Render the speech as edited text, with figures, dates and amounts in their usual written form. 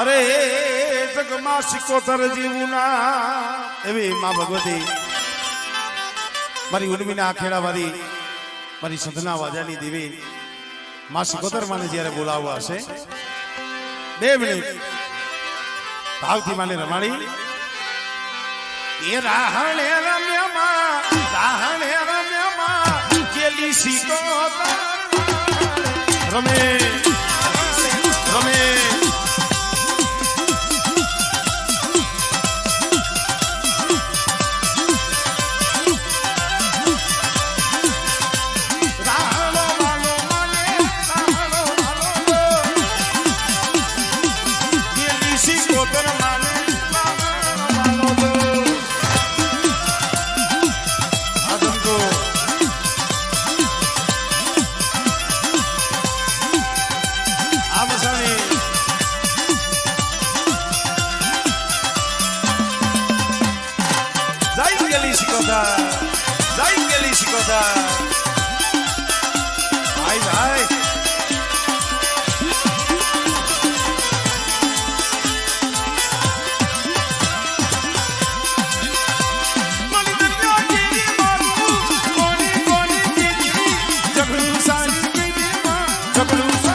અરે જગમાં સિકોતર જીવું ના એવી માં ભગવતી મારી ઉર્મિના આખેડા વાળી મારી સધના વાજાની દેવી માં સિકોતર માને જ્યારે બોલાવવા હશે 2 મિનિટ ભાવથી માને રમાડી એ રાહણે રમ્યમાં કેલી સિકોતર રમે રમે Jablu